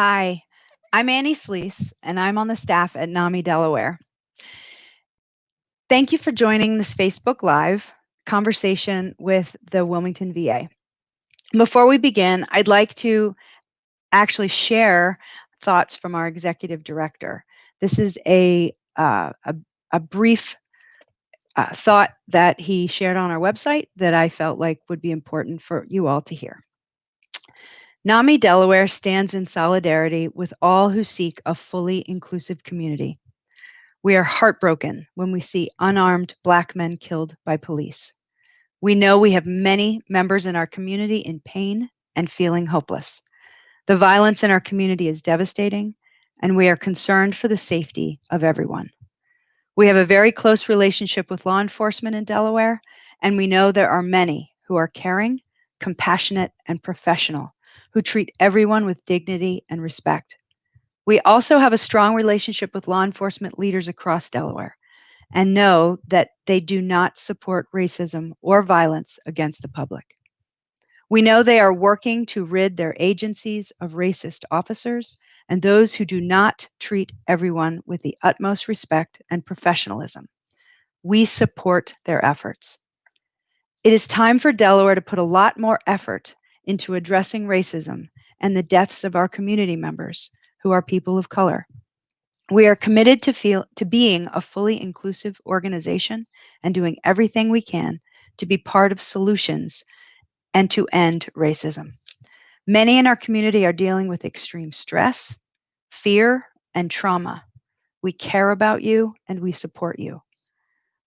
Hi, I'm Annie Sleece, and I'm on the staff at NAMI Delaware. Thank you for joining this Facebook Live conversation with the Wilmington VA. Before we begin, I'd like to actually share thoughts from our executive director. This is a brief thought that he shared on our website that I felt like would be important for you all to hear. NAMI Delaware stands in solidarity with all who seek a fully inclusive community. We are heartbroken when we see unarmed Black men killed by police. We know we have many members in our community in pain and feeling hopeless. The violence in our community is devastating, and we are concerned for the safety of everyone. We have a very close relationship with law enforcement in Delaware, and we know there are many who are caring, compassionate, and professional, who treat everyone with dignity and respect. We also have a strong relationship with law enforcement leaders across Delaware and know that they do not support racism or violence against the public. We know they are working to rid their agencies of racist officers and those who do not treat everyone with the utmost respect and professionalism. We support their efforts. It is time for Delaware to put a lot more effort into addressing racism and the deaths of our community members who are people of color. We are committed to being a fully inclusive organization and doing everything we can to be part of solutions and to end racism. Many in our community are dealing with extreme stress, fear, and trauma. We care about you and we support you.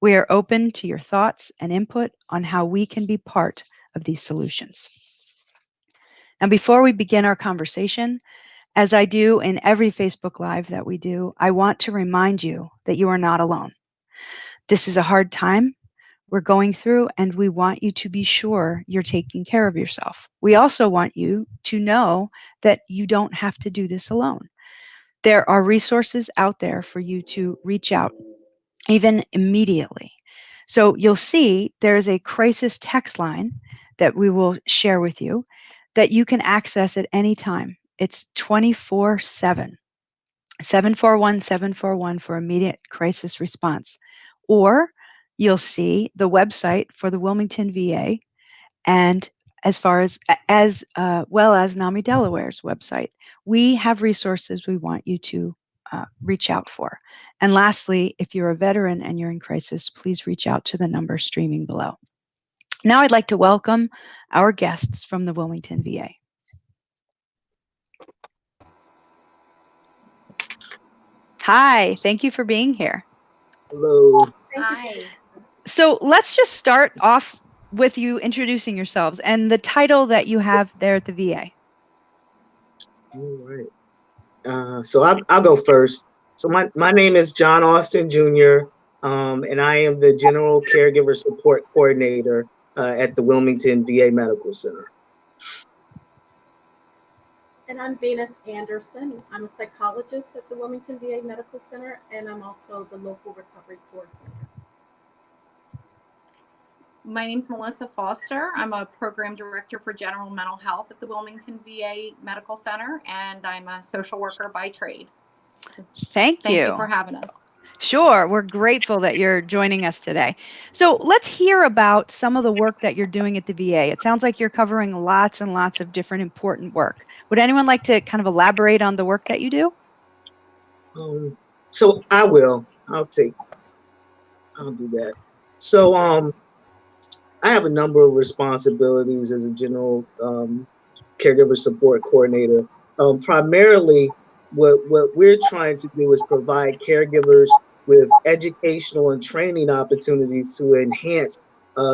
We are open to your thoughts and input on how we can be part of these solutions. Now, before we begin our conversation, as I do in every Facebook Live that we do, I want to remind you that you are not alone. This is a hard time we're going through, and we want you to be sure you're taking care of yourself. We also want you to know that you don't have to do this alone. There are resources out there for you to reach out, even immediately. So you'll see there's a crisis text line that we will share with you that you can access at any time. It's 24/7, 741-741 for immediate crisis response. Or you'll see the website for the Wilmington VA, and as well as NAMI Delaware's website. We have resources we want you to reach out for. And lastly, if you're a veteran and you're in crisis, please reach out to the number streaming below. Now I'd like to welcome our guests from the Wilmington VA. Hi, thank you for being here. Hello. Hi. So let's just start off with you introducing yourselves and the title that you have there at the VA. All right. So I'll go first. So my name is John Austin Jr., and I am the General Caregiver Support Coordinator at the Wilmington VA Medical Center. And I'm Venice Anderson. I'm a psychologist at the Wilmington VA Medical Center, and I'm also the local recovery coordinator. My name's Melissa Foster. I'm a program director for general mental health at the Wilmington VA Medical Center, and I'm a social worker by trade. Thank you for having us. Sure, we're grateful that you're joining us today. So let's hear about some of the work that you're doing at the VA. It sounds like you're covering lots and lots of different important work. Would anyone like to kind of elaborate on the work that you do? So I will. I'll do that. So I have a number of responsibilities as a general caregiver support coordinator. Primarily, what we're trying to do is provide caregivers with educational and training opportunities to enhance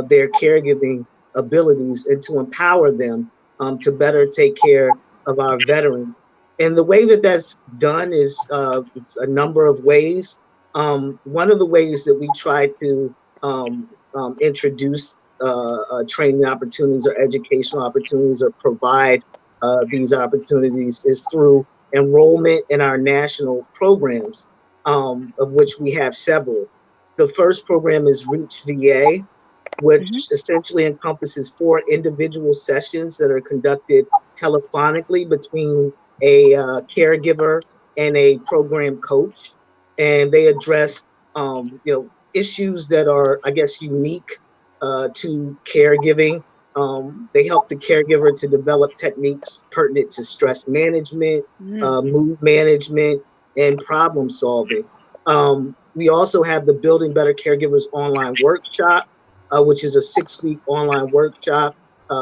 their caregiving abilities and to empower them to better take care of our veterans. And the way that that's done is it's a number of ways. One of the ways that we try to introduce training opportunities or educational opportunities or provide these opportunities is through enrollment in our national programs, of which we have several. The first program is Reach VA, which essentially encompasses 4 individual sessions that are conducted telephonically between a caregiver, and a program coach, and they address issues that are, I guess, unique to caregiving. They help the caregiver to develop techniques pertinent to stress management, mood management, and problem solving. We also have the Building Better Caregivers online workshop, which is a 6-week online workshop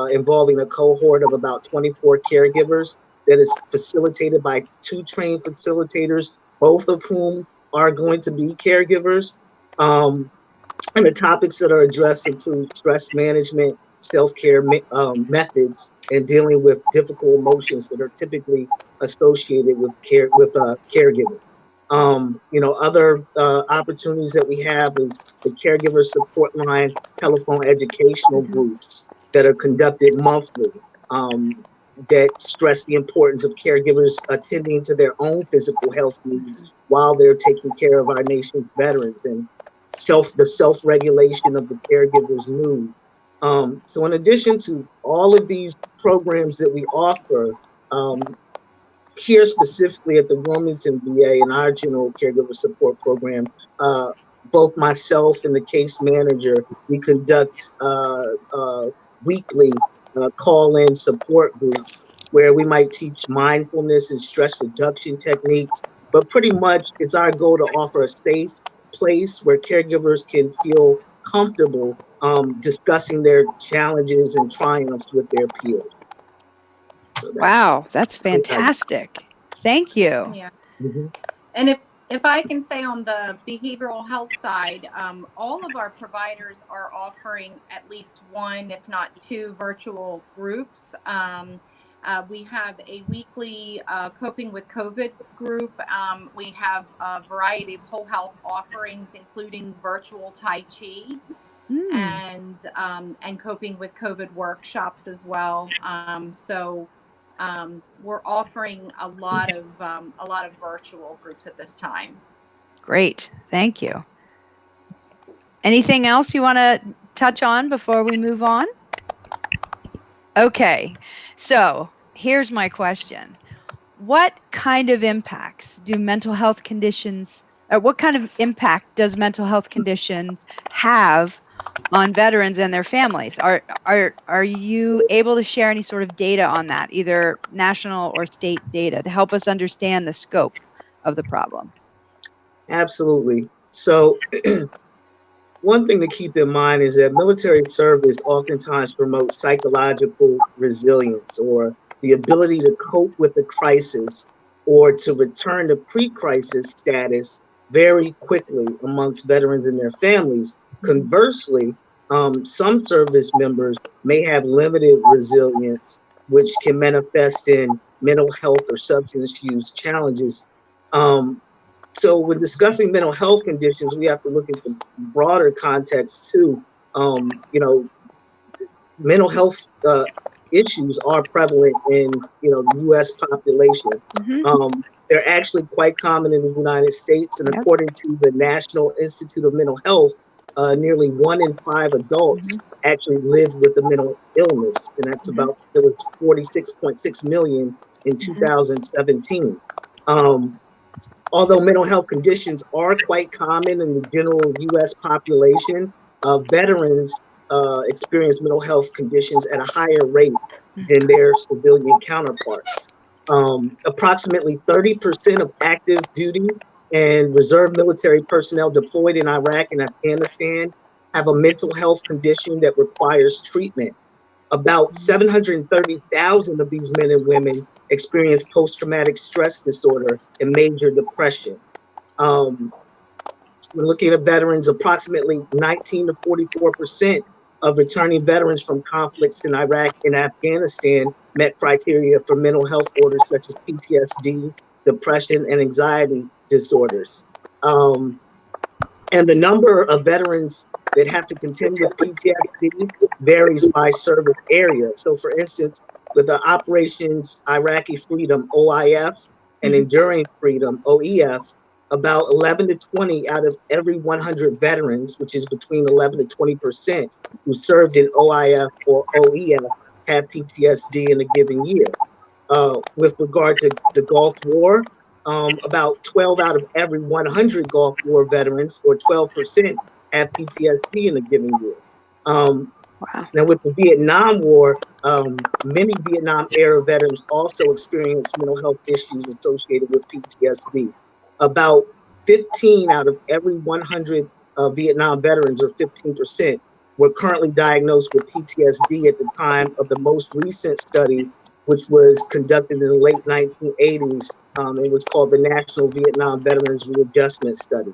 involving a cohort of about 24 caregivers that is facilitated by 2 trained facilitators, both of whom are going to be caregivers. And the topics that are addressed include stress management, self-care methods, and dealing with difficult emotions that are typically associated with caregiving. Other opportunities that we have is the Caregiver Support Line telephone educational groups that are conducted monthly, that stress the importance of caregivers attending to their own physical health needs while they're taking care of our nation's veterans, and the self-regulation of the caregiver's mood. So in addition to all of these programs that we offer, here specifically at the Wilmington VA and our General Caregiver Support Program, both myself and the case manager, we conduct weekly call-in support groups where we might teach mindfulness and stress reduction techniques, but pretty much it's our goal to offer a safe place where caregivers can feel comfortable discussing their challenges and triumphs with their peers. So wow, that's fantastic. Thank you. Yeah. And if I can say on the behavioral health side, all of our providers are offering at least 1, if not 2, virtual groups. We have a weekly Coping with COVID group. We have a variety of whole health offerings, including virtual Tai Chi and Coping with COVID workshops as well. So we're offering a lot of virtual groups at this time. Great, thank you. Anything else you want to touch on before we move on? Okay, so here's my question. What kind of impacts do mental health conditions, what kind of impact does mental health conditions have on veterans and their families? Are you able to share any sort of data on that, either national or state data, to help us understand the scope of the problem? Absolutely. So one thing to keep in mind is that military service oftentimes promotes psychological resilience, or the ability to cope with a crisis or to return to pre-crisis status very quickly amongst veterans and their families. Conversely, some service members may have limited resilience, which can manifest in mental health or substance use challenges. So when discussing mental health conditions, we have to look at the broader context too. Mental health issues are prevalent in the U.S. population. They're actually quite common in the United States, and according to the National Institute of Mental Health, nearly 1 in 5 adults actually live with a mental illness, and that's about, there was 46.6 million in 2017. Although mental health conditions are quite common in the general U.S. population, veterans experience mental health conditions at a higher rate than their civilian counterparts. Approximately 30% of active duty and reserve military personnel deployed in Iraq and Afghanistan have a mental health condition that requires treatment. About 730,000 of these men and women experience post-traumatic stress disorder and major depression. We're looking at veterans, approximately 19 to 44% of returning veterans from conflicts in Iraq and Afghanistan met criteria for mental health orders such as PTSD, depression, and anxiety disorders. And the number of veterans that have to contend with PTSD varies by service area. So for instance, with the Operations Iraqi Freedom, OIF, and Enduring Freedom, OEF, about 11 to 20 out of every 100 veterans, which is between 11 to 20%, who served in OIF or OEF, had PTSD in a given year. with regard to the Gulf War. About 12 out of every 100 Gulf War veterans, or 12%, have PTSD in a given year. Wow. Now, with the Vietnam War, many Vietnam era veterans also experienced mental health issues associated with PTSD. About 15 out of every 100 Vietnam veterans, or 15%, were currently diagnosed with PTSD at the time of the most recent study, which was conducted in the late 1980s. It was called the National Vietnam Veterans Readjustment Study.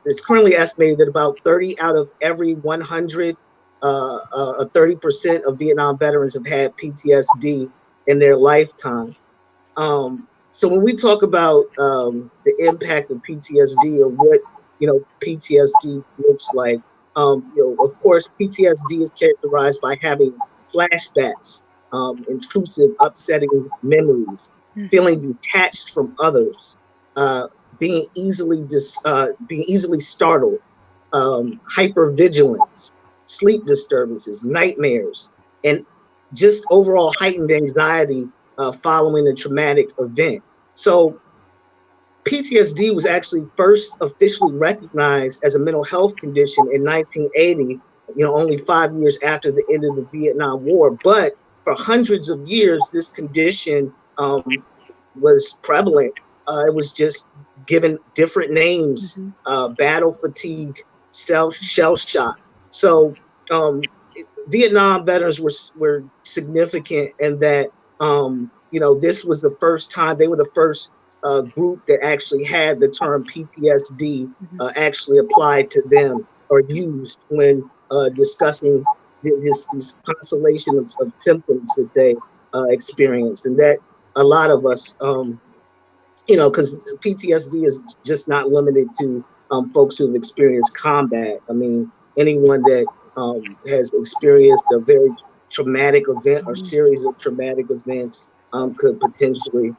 It's currently estimated that about 30 out of every 100 30% of Vietnam veterans have had PTSD in their lifetime. So when we talk about the impact of PTSD, or what PTSD looks like, of course, PTSD is characterized by having flashbacks, intrusive, upsetting memories, feeling detached from others, being easily startled, hypervigilance, sleep disturbances, nightmares, and just overall heightened anxiety following a traumatic event. So PTSD was actually first officially recognized as a mental health condition in 1980, only 5 years after the end of the Vietnam War. But for hundreds of years, this condition was prevalent. It was just given different names: battle fatigue, shell shock. So Vietnam veterans were significant in that this was the first time they were the first group that actually had the term PTSD actually applied to them or used when discussing this constellation of symptoms that they experience, and that a lot of us, because PTSD is just not limited to folks who've experienced combat. I mean, anyone that has experienced a very traumatic event or series of traumatic events could potentially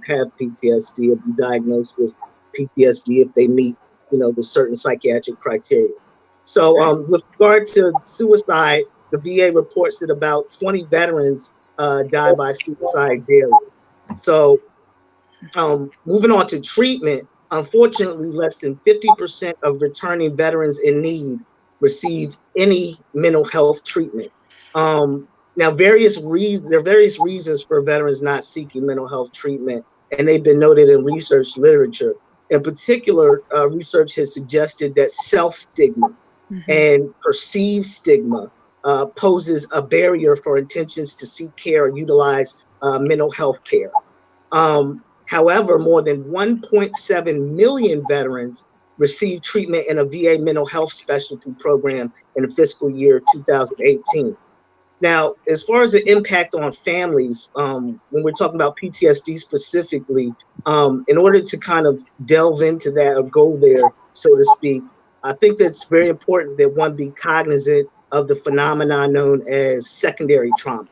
have PTSD or be diagnosed with PTSD if they meet, the certain psychiatric criteria. So with regard to suicide, the VA reports that about 20 veterans die by suicide daily. So moving on to treatment, unfortunately, less than 50% of returning veterans in need receive any mental health treatment. Now, there are various reasons for veterans not seeking mental health treatment, and they've been noted in research literature. In particular, research has suggested that self-stigma and perceived stigma poses a barrier for intentions to seek care or utilize mental health care. However, more than 1.7 million veterans received treatment in a VA mental health specialty program in the fiscal year 2018. Now, as far as the impact on families, when we're talking about PTSD specifically, in order to kind of delve into that or go there, so to speak, I think that's very important that one be cognizant of the phenomenon known as secondary trauma.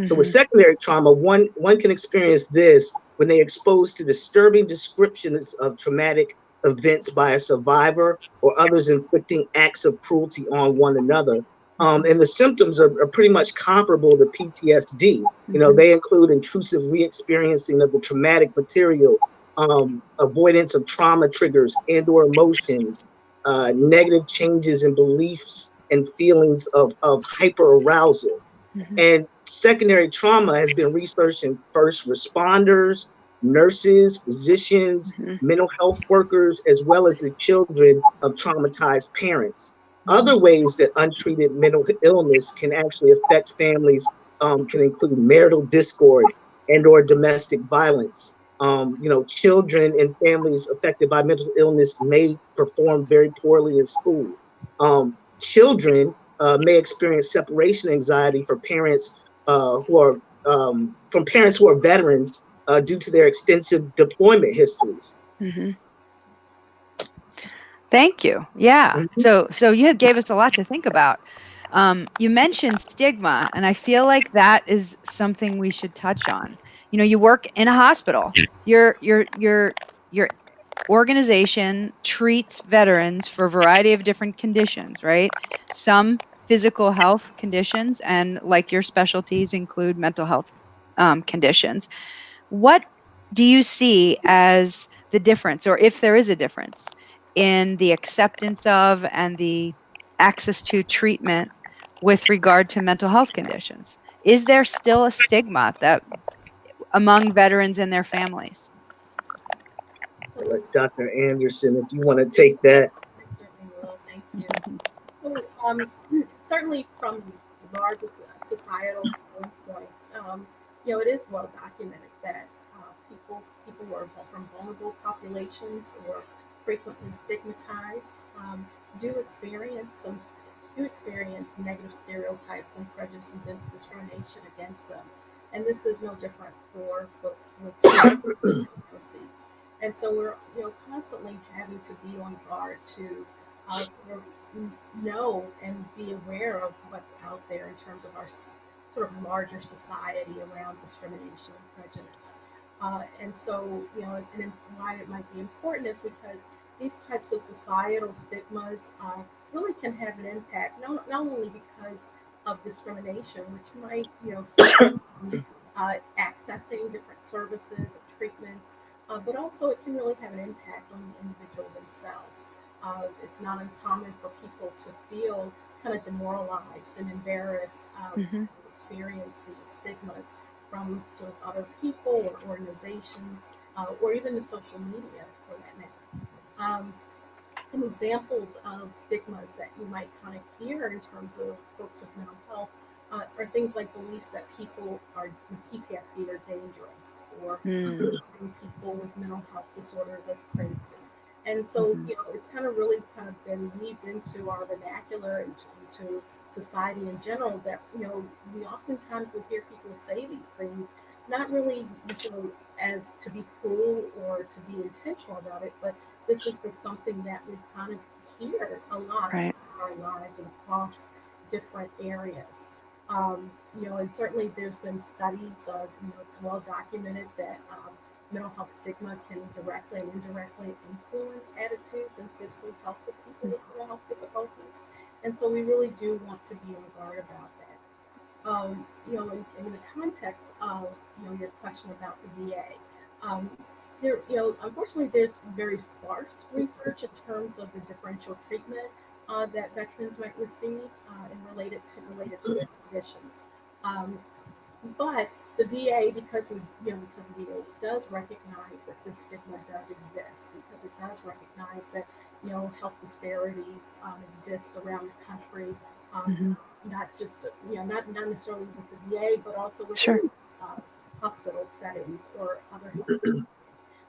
So with secondary trauma, one can experience this when they're exposed to disturbing descriptions of traumatic events by a survivor or others inflicting acts of cruelty on one another. And the symptoms are pretty much comparable to PTSD. They include intrusive re-experiencing of the traumatic material, avoidance of trauma triggers and or emotions, negative changes in beliefs and feelings of hyperarousal. And secondary trauma has been researched in first responders, nurses, physicians, mental health workers, as well as the children of traumatized parents. Other ways that untreated mental illness can actually affect families can include marital discord and or domestic violence. Children and families affected by mental illness may perform very poorly in school. Children may experience separation anxiety for parents who are from parents who are veterans due to their extensive deployment histories. Thank you. Yeah. So you gave us a lot to think about. You mentioned stigma, and I feel like that is something we should touch on. You work in a hospital. Your organization treats veterans for a variety of different conditions, right? Some physical health conditions, and like your specialties include mental health conditions. What do you see as the difference, or if there is a difference, in the acceptance of and the access to treatment with regard to mental health conditions? Is there still a stigma that among veterans and their families? So Dr. Anderson, if you want to take that. I certainly will. Thank you. So, certainly from the largest societal standpoint, it is well documented that people who are from vulnerable populations or frequently stigmatized do experience negative stereotypes and prejudice and discrimination against them, and this is no different for folks with diagnoses. And so we're constantly having to be on guard to sort of know and be aware of what's out there in terms of our sort of larger society around discrimination and prejudice. And so, and why it might be important is because these types of societal stigmas really can have an impact, not only because of discrimination, which might, keep accessing different services and treatments, but also it can really have an impact on the individual themselves. It's not uncommon for people to feel kind of demoralized and embarrassed Mhm. experience these stigmas from sort of other people or organizations, or even the social media for that matter. Some examples of stigmas that you might kind of hear in terms of folks with mental health are things like beliefs that people with PTSD are dangerous, or Mm. people with mental health disorders as crazy. And so, Mhm. it's kind of really kind of been weaved into our vernacular and into society in general that, we oftentimes will hear people say these things, not really necessarily as to be cruel or to be intentional about it, but this is just something that we kind of hear a lot Right. in our lives and across different areas. And certainly there's been studies of, it's well documented that mental health stigma can directly and indirectly influence attitudes and physical health of people with mental health difficulties. And so we really do want to be on guard about that. In the context of, your question about the VA, unfortunately, there's very sparse research in terms of the differential treatment that veterans might receive and related to their conditions. Um, but the VA, because the VA does recognize that this stigma does exist, because it does recognize that health disparities exist around the country, Mhm. not just not necessarily with the VA, but also with Sure. uh, hospital settings or other health settings.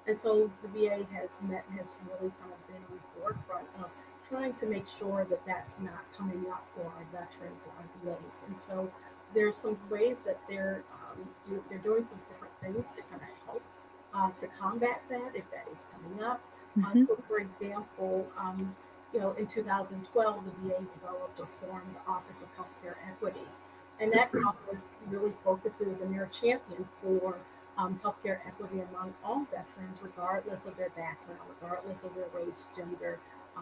And so the VA has really kind of been on the forefront of trying to make sure that that's not coming up for our veterans and our VAs. And so there's some ways that they're doing some different things to kind of help to combat that if that is coming up. Mhm. So, for example, in 2012, the VA developed or formed the Office of Healthcare Equity, and that office really focuses, and they're a champion for healthcare equity among all veterans, regardless of their background, regardless of their race, gender,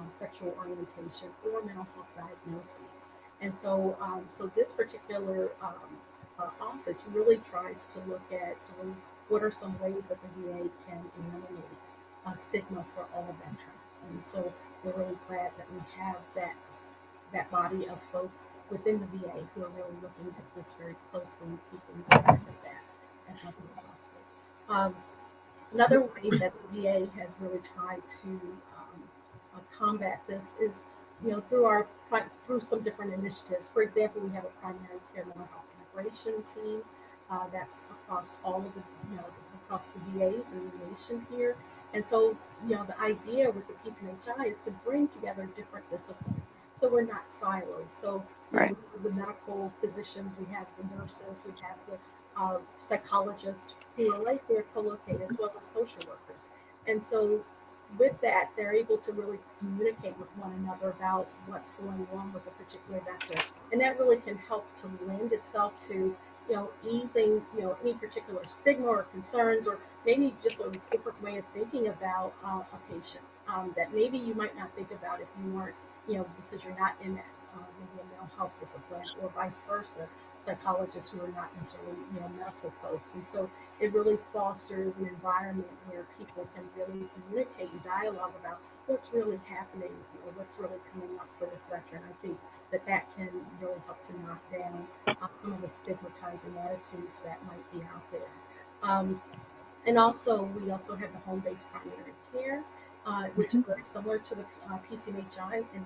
sexual orientation, or mental health diagnoses. And so, so this particular office really tries to look at what are some ways that the VA can eliminate stigma for all veterans. And so we're really glad that we have that body of folks within the VA who are really looking at this very closely and keeping track of that as much as possible. Um, Another way that the VA has really tried to combat this is, through some different initiatives. For example, we have a primary care mental health integration team that's across all of the, across the VAs in the nation here. And so, the idea with the PCHI is to bring together different disciplines, so we're not siloed. So, Right. the medical physicians, we have the nurses, we have the psychologists who are right there co-located, as well as social workers. And so with that, they're able to really communicate with one another about what's going on with a particular veteran. And that really can help to lend itself to, easing, any particular stigma or concerns, or maybe just a different way of thinking about a patient that maybe you might not think about if you weren't, because you're not in that maybe a mental health discipline, or vice versa, psychologists who are not necessarily medical folks. And so it really fosters an environment where people can really communicate and dialogue about what's really happening, what's really coming up for this veteran. I think that can really help to knock down some of the stigmatizing attitudes that might be out there. And also, we also have the home-based primary care, which is very similar to the PCMHI, in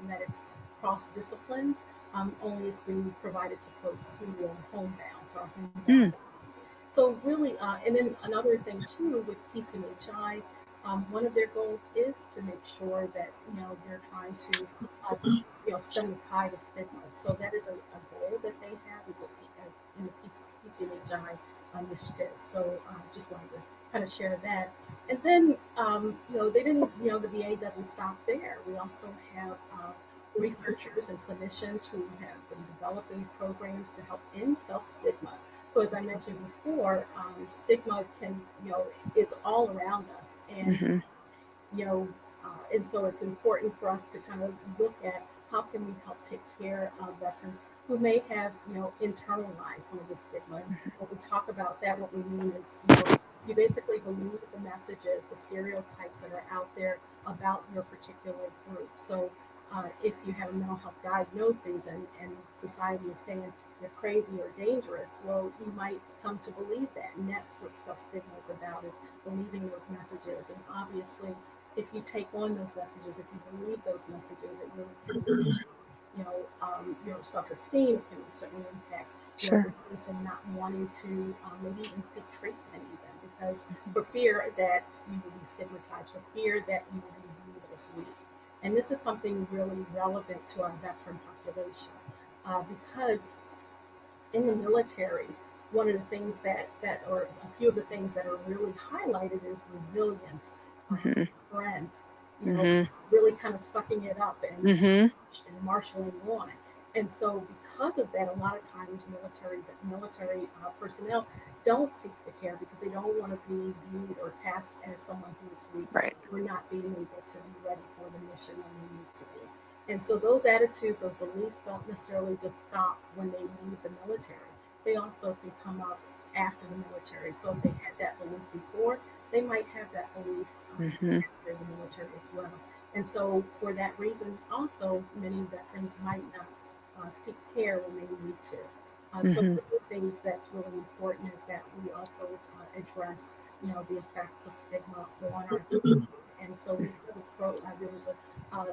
that it's cross disciplines. Only it's being provided to folks who are homebound, so are homebound. So really, and then another thing too with PCMHI, one of their goals is to make sure that they're trying to stem the tide of stigma. So that is a goal that they have in the PCMHI initiative. So just wanted to kind of share that. And then they didn't, the VA doesn't stop there. We also have researchers and clinicians who have been developing programs to help end self-stigma. So as I mentioned before, stigma is all around us, and and so it's important for us to kind of look at how can we help take care of veterans who may have internalized some of the stigma. And when we talk about that, what we mean is you basically believe the messages, the stereotypes that are out there about your particular group. So if you have a mental health diagnosis and society is saying you're crazy or dangerous, well, you might come to believe that. And that's what self-stigma is about, is believing those messages. And obviously, if you take on those messages, if you believe those messages, it really can, your self-esteem. It can certainly impact your sense of not wanting to maybe even seek treatment even, because for fear that you will be stigmatized, for fear that you will be viewed as weak. And this is something really relevant to our veteran population, because in the military, one of the things or a few of the things that are really highlighted is resilience, strength, really kind of sucking it up and marshaling on. And so because of that, a lot of times military personnel don't seek the care because they don't want to be viewed or passed as someone who is weak, or not being able to be ready for the mission when they need to be. And so those attitudes, those beliefs don't necessarily just stop when they leave the military. They also can come up after the military. So if they had that belief before, they might have that belief after the military as well. And so for that reason, also, many veterans might not seek care when they need to. So one of the things that's really important is that we also address, the effects of stigma on our veterans. And so there was a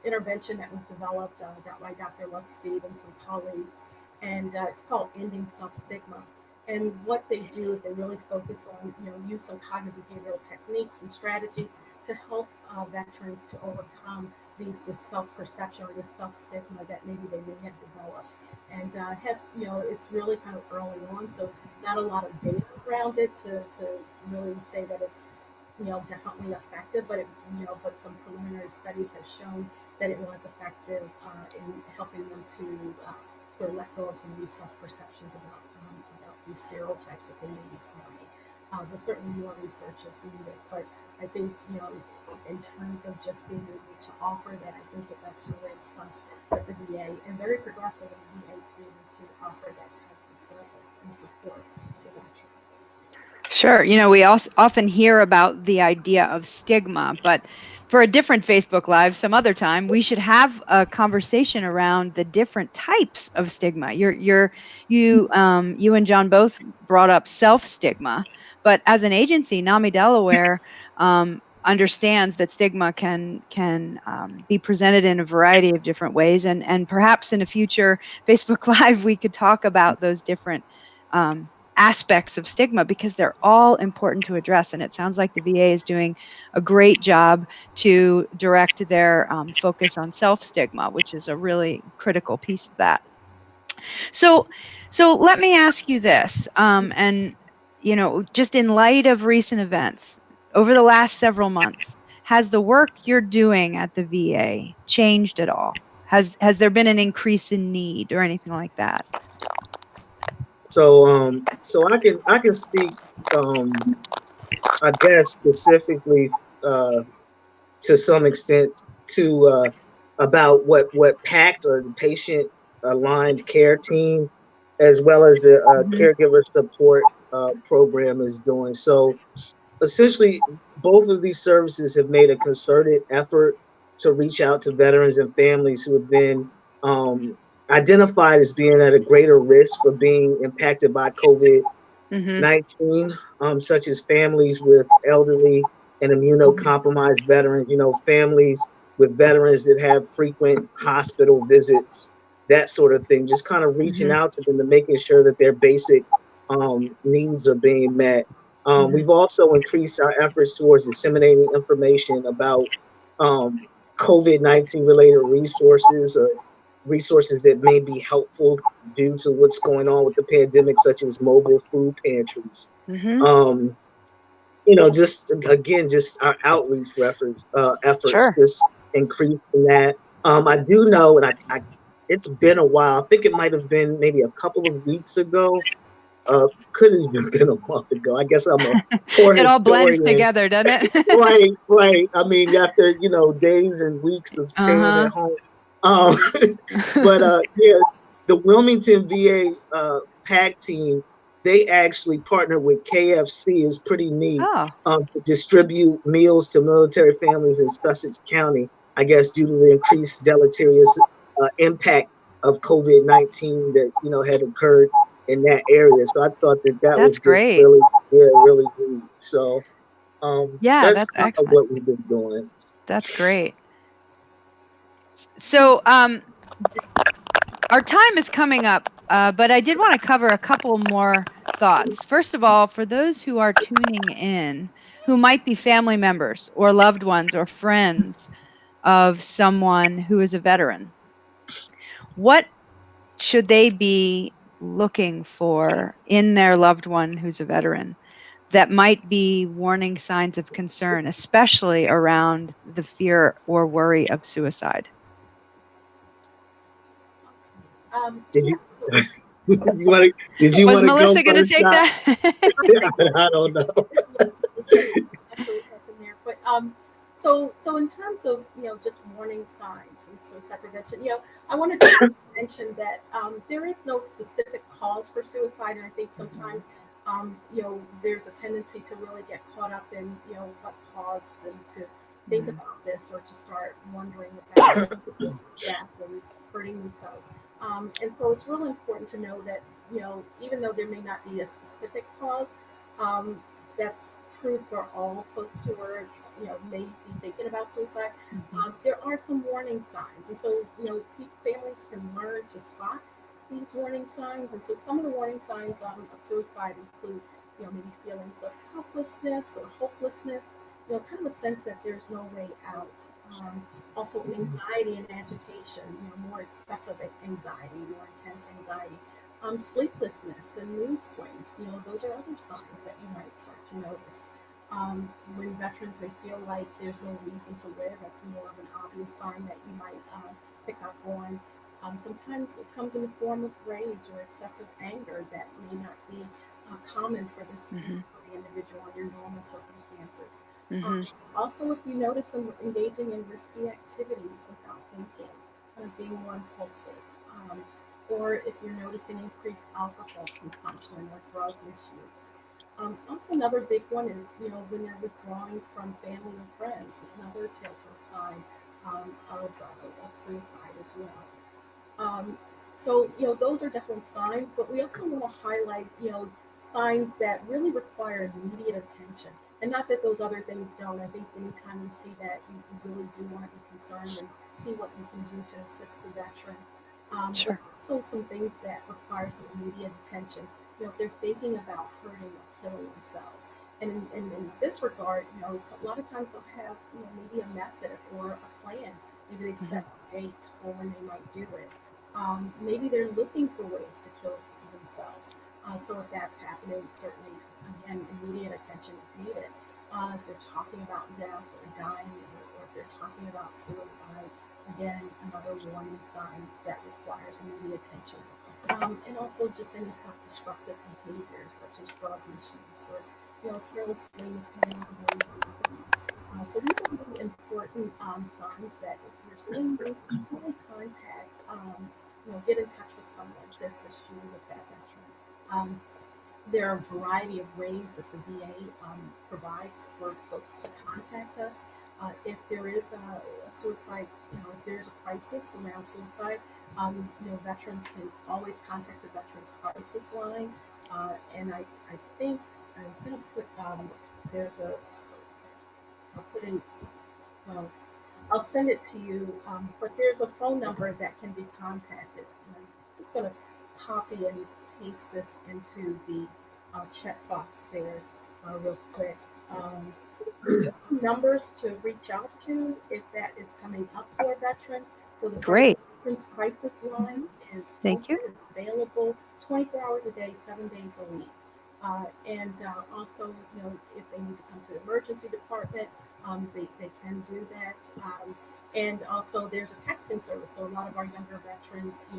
intervention that was developed by Dr. Lutz Steve and some colleagues, and it's called Ending Self-Stigma. And what they do is they really focus on, use some cognitive behavioral techniques and strategies to help veterans to overcome this self-perception or this self-stigma that maybe they may have developed. And it's really kind of early on, so not a lot of data around it to really say that it's, definitely effective, but but some preliminary studies have shown that it was effective in helping them to sort of let go of some of these self-perceptions about these stereotypes that they may be carrying. But certainly more research is needed. But I think, in terms of just being able to offer that, I think that's really a plus with the VA, and very progressive in the VA to be able to offer that type of service and support to veterans. Sure. We also often hear about the idea of stigma, but for a different Facebook Live some other time, we should have a conversation around the different types of stigma. You and John both brought up self-stigma, but as an agency, NAMI Delaware understands that stigma can be presented in a variety of different ways, and perhaps in a future Facebook Live we could talk about those different aspects of stigma, because they're all important to address. And it sounds like the VA is doing a great job to direct their focus on self-stigma, which is a really critical piece of that. So let me ask you this, and just in light of recent events over the last several months, has the work you're doing at the VA changed at all? Has there been an increase in need or anything like that? So I can speak, I guess specifically to some extent to about what PACT, or the Patient Aligned Care Team, as well as the Caregiver Support Program is doing. So essentially, both of these services have made a concerted effort to reach out to veterans and families who have been identified as being at a greater risk for being impacted by COVID-19, such as families with elderly and immunocompromised veterans, families with veterans that have frequent hospital visits, that sort of thing, just kind of reaching out to them and making sure that their basic needs are being met. We've also increased our efforts towards disseminating information about COVID-19 related resources, or resources that may be helpful due to what's going on with the pandemic, such as mobile food pantries. Just again, just our outreach efforts, Sure. just increasing that. I do know, and I it's been a while. I think it might have been maybe a couple of weeks ago. Could have even been a month ago. I guess I'm a poor It all blends historian. together, doesn't it? Right. I mean, after days and weeks of staying at home. Um, but yeah, the Wilmington VA PAC team, they actually partnered with KFC. It's pretty neat. Oh. To distribute meals to military families in Sussex County, I guess due to the increased deleterious impact of COVID-19 that had occurred in that area. So I thought that That's was just great. really, yeah, really neat. So Yeah, that's that's kind of excellent. what we've been doing. That's great. So our time is coming up, but I did want to cover a couple more thoughts. First of all, for those who are tuning in, who might be family members or loved ones or friends of someone who is a veteran, what should they be looking for in their loved one who's a veteran that might be warning signs of concern, especially around the fear or worry of suicide? Did Yeah. you did you Was want to go Melissa going to first, take Scott? that? I don't know. Yes, so actually happened there. But so in terms of just warning signs and suicide prevention, I wanted to mention that there is no specific cause for suicide, and I think sometimes there's a tendency to really get caught up in what caused them to think about this or to start wondering about death and hurting themselves. And so it's really important to know that even though there may not be a specific cause, um, that's true for all folks who are, may be thinking about suicide. There are some warning signs, and so families can learn to spot these warning signs. And so some of the warning signs of suicide include, maybe feelings of helplessness or hopelessness. Kind of a sense that there's no way out. Also, anxiety and agitation. More excessive anxiety, more intense anxiety. Sleeplessness and mood swings, those are other signs that you might start to notice. When veterans may feel like there's no reason to live, that's more of an obvious sign that you might pick up on. Sometimes it comes in the form of rage or excessive anger that may not be common for this for the individual under normal circumstances. Also, if you notice them engaging in risky activities without thinking, kind of being more impulsive, or if you're noticing increased alcohol consumption or drug misuse. Also, another big one is, when they're withdrawing from family or friends, is another telltale sign of suicide as well. So, those are definitely signs, but we also want to highlight, signs that really require immediate attention. And not that those other things don't. I think anytime you see that, you really do want to be concerned and see what you can do to assist the veteran. But Sure. also some things that require some immediate attention. If they're thinking about hurting or killing themselves. And in this regard, it's a lot of times they'll have, maybe a method or a plan. Maybe they've set a date for when they might do it. Maybe they're looking for ways to kill themselves. So if that's happening, certainly, again, immediate attention is needed. If they're talking about death or dying, or if they're talking about suicide, again, another warning sign that requires immediate attention. And also just any self-destructive behaviors such as drug misuse or carelessly mishandling belongings. So these are really important signs that if you're seeing them, really contact, get in touch with someone to assist you with that veteran. There are a variety of ways that the VA provides for folks to contact us. If there is a suicide, if there's a crisis around suicide, veterans can always contact the Veterans Crisis Line. And I think I was going to put, I'll put in, well, I'll send it to you, but there's a phone number that can be contacted. And I'm just going to copy and paste this into the chat box there real quick. Numbers to reach out to if that is coming up for a veteran. So the Great. Veterans Crisis Line is Thank you. available 24 hours a day, 7 days a week. Also, if they need to come to the emergency department, they can do that. And also, there's a texting service. So a lot of our younger veterans,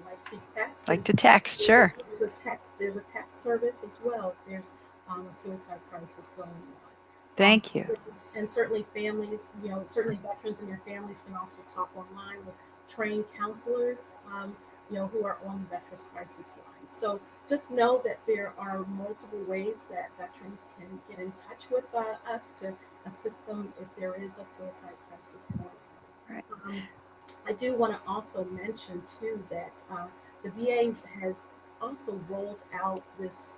like to text. Like to text, sure. There's a text service as well if there's a suicide crisis going on. Thank you. And certainly families, certainly veterans and their families can also talk online with trained counselors, who are on the Veterans Crisis Line. So just know that there are multiple ways that veterans can get in touch with us to assist them if there is a suicide crisis going on. Right. I do want to also mention too that the VA has also rolled out this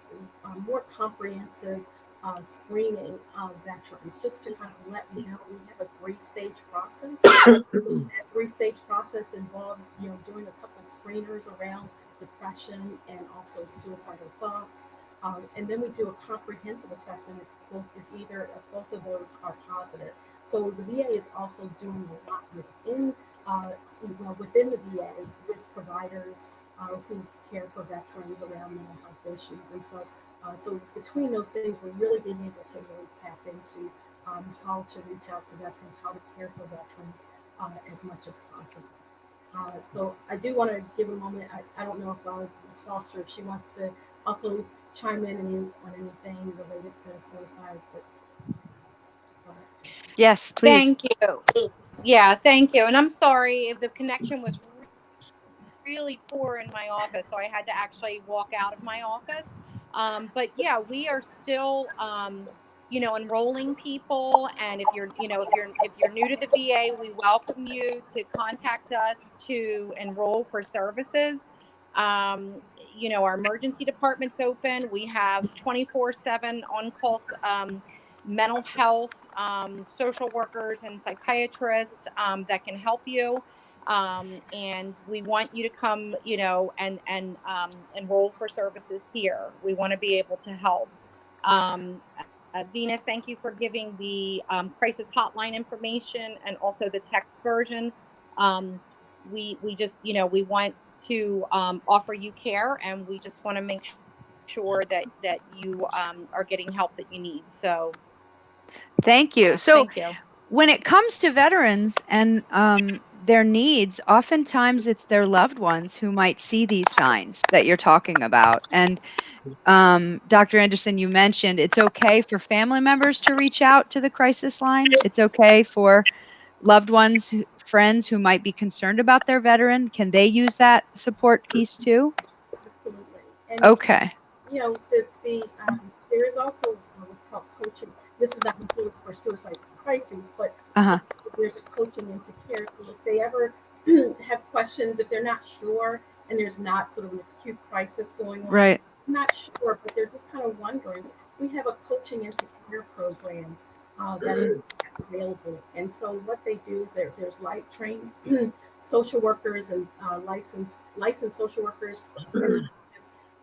more comprehensive screening of veterans, just to kind of let you know we have a 3-stage process. That 3-stage process involves doing a couple of screeners around depression and also suicidal thoughts, and then we do a comprehensive assessment if both of those are positive. So the VA is also doing a lot within the VA with providers who care for veterans around mental health issues, and so between those things, we're really being able to really tap into how to reach out to veterans, how to care for veterans as much as possible. So I do want to give a moment. I don't know if Ms. Foster, if she wants to also chime in on anything related to suicide, but just go ahead. Yes, please. Thank you. Yeah, thank you. And I'm sorry if the connection was really poor in my office, so I had to actually walk out of my office. But yeah, we are still, enrolling people. And if you're new to the VA, we welcome you to contact us to enroll for services. Our emergency department's open. We have 24/7 on-call mental health, social workers and psychiatrists that can help you. And we want you to come, and enroll for services here. We want to be able to help. Venus, thank you for giving the crisis hotline information and also the text version. We just, we want to offer you care, and we just want to make sure that you are getting help that you need. So thank you. So thank you. When it comes to veterans and their needs, oftentimes it's their loved ones who might see these signs that you're talking about. And Dr. Anderson, you mentioned it's okay for family members to reach out to the crisis line. It's okay for loved ones, friends who might be concerned about their veteran. Can they use that support piece too? Absolutely. And Okay. there is also what's called coaching. This is not included for suicide crises, but there's a coaching into care. So if they ever have questions, if they're not sure, and there's not sort of an acute crisis going on, right? I'm not sure, but they're just kind of wondering. We have a coaching into care program that is available, and so what they do is there's trained social workers and licensed social workers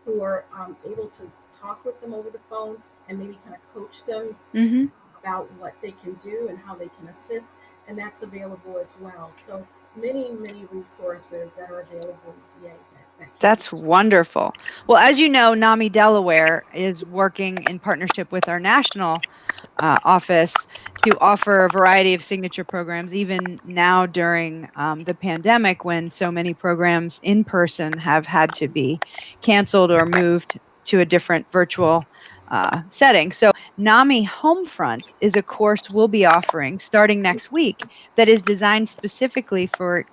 who are able to talk with them over the phone and maybe kind of coach them about what they can do and how they can assist, and that's available as well. So many resources that are available in VA. That's wonderful. Well, as you know, NAMI Delaware is working in partnership with our national office to offer a variety of signature programs, even now during the pandemic, when so many programs in person have had to be canceled or moved to a different virtual setting. So NAMI Homefront is a course we'll be offering starting next week that is designed specifically for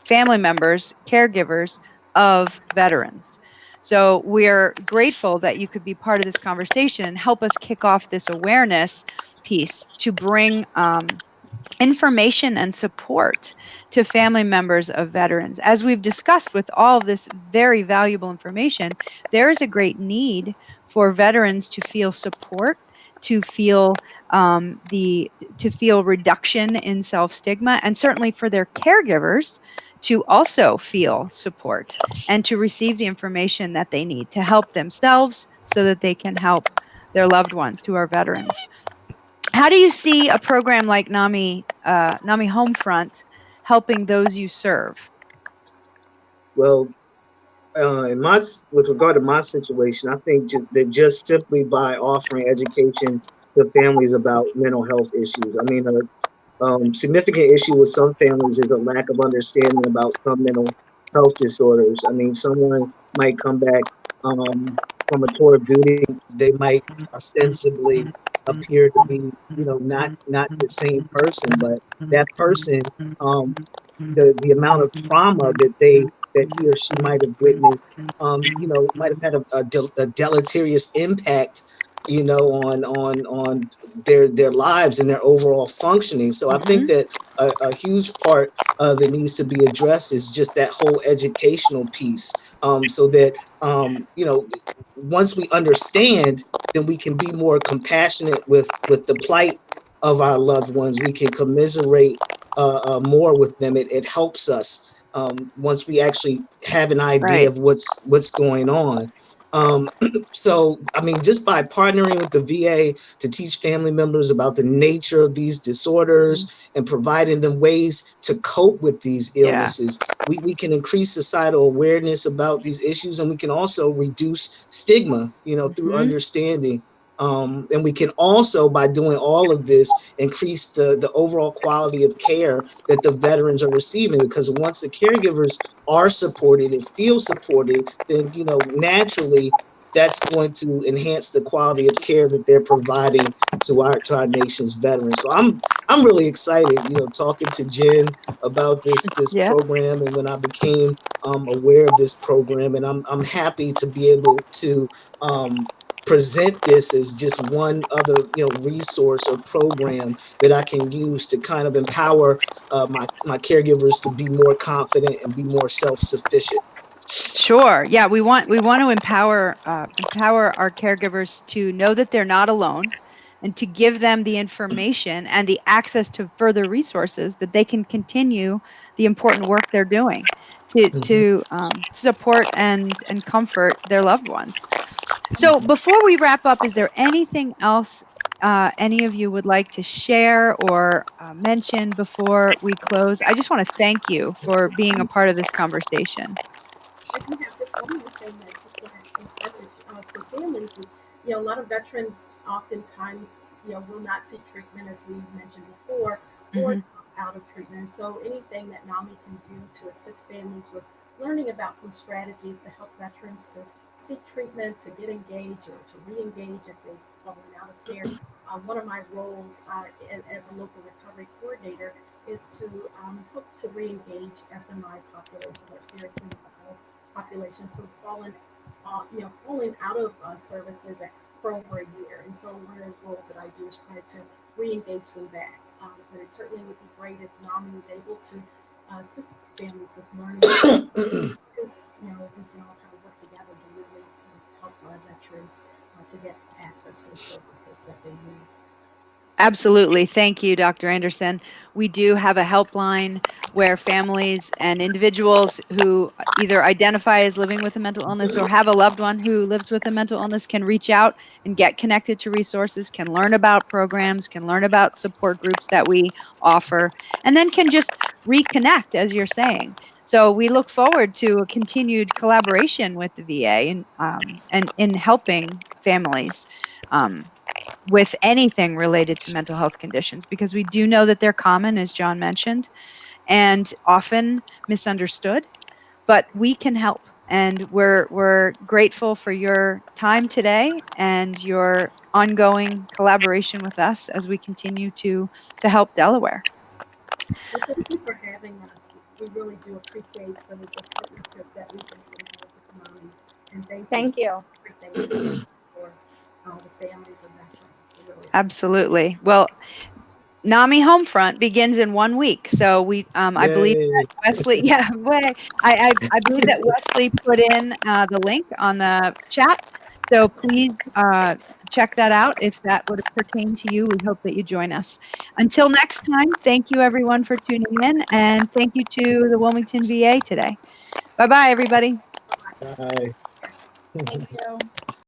family members, caregivers of veterans. So we're grateful that you could be part of this conversation and help us kick off this awareness piece to bring information and support to family members of veterans. As we've discussed with all of this very valuable information, there is a great need for veterans to feel support, to feel to feel reduction in self-stigma, and certainly for their caregivers to also feel support and to receive the information that they need to help themselves so that they can help their loved ones who are veterans. How do you see a program like NAMI Homefront helping those you serve? Well, with regard to my situation, I think that just simply by offering education to families about mental health issues, I mean, significant issue with some families is a lack of understanding about some mental health disorders. I mean, someone might come back from a tour of duty. They might ostensibly appear to be, not the same person, but that person, the amount of trauma that he or she might have witnessed, might have had a deleterious impact, on their lives and their overall functioning. So I think that a huge part that needs to be addressed is just that whole educational piece, so that once we understand, then we can be more compassionate with the plight of our loved ones. We can commiserate more with them. It helps us once we actually have an idea Right. of what's going on. So, I mean, just by partnering with the VA to teach family members about the nature of these disorders and providing them ways to cope with these Yeah. illnesses, we can increase societal awareness about these issues, and we can also reduce stigma, through understanding. And we can also, by doing all of this, increase the overall quality of care that the veterans are receiving. Because once the caregivers are supported and feel supported, then naturally that's going to enhance the quality of care that they're providing to our nation's veterans. So I'm really excited, talking to Jen about this Yeah. program, and when I became aware of this program, and I'm happy to be able to present this as just one other resource or program that I can use to kind of empower my caregivers to be more confident and be more self-sufficient. Sure. Yeah, we want to empower our caregivers to know that they're not alone, and to give them the information and the access to further resources that they can continue the important work they're doing to support and comfort their loved ones. So before we wrap up, is there anything else any of you would like to share or mention before we close? I just want to thank you for being a part of this conversation. I do have just one more thing that I just want to encourage for families is, a lot of veterans oftentimes, will not seek treatment, as we mentioned before, or out of treatment. So anything that NAMI can do to assist families with learning about some strategies to help veterans to seek treatment, to get engaged, or to re-engage if they've fallen out of care. One of my roles as a local recovery coordinator is to help to re-engage SMI population, or serious mental health populations who have fallen out of services for over a year. And so one of the roles that I do is try to re-engage them back. But it certainly would be great if NAMI is able to assist families with learning. We can all kind of work together to really help our veterans to get access to the services that they need. Absolutely. Thank you, Dr. Anderson. We do have a helpline where families and individuals who either identify as living with a mental illness or have a loved one who lives with a mental illness can reach out and get connected to resources, can learn about programs, can learn about support groups that we offer, and then can just reconnect, as you're saying. So we look forward to a continued collaboration with the VA and in helping families. With anything related to mental health conditions, because we do know that they're common, as John mentioned, and often misunderstood, but we can help. And we're grateful for your time today and your ongoing collaboration with us as we continue to help Delaware. Well, thank you for having us. We really do appreciate the partnership that we've been able to have with NAMI. And Thank you. for everything for the families of veterans. We really Absolutely. Well, NAMI Homefront begins in 1 week. So we, I believe Yay. that Wesley, yeah, I believe that Wesley put in the link on the chat. So please check that out if that would pertain to you. We hope that you join us. Until next time, thank you everyone for tuning in, and thank you to the Wilmington VA today. Bye-bye, everybody. Bye. Thank you.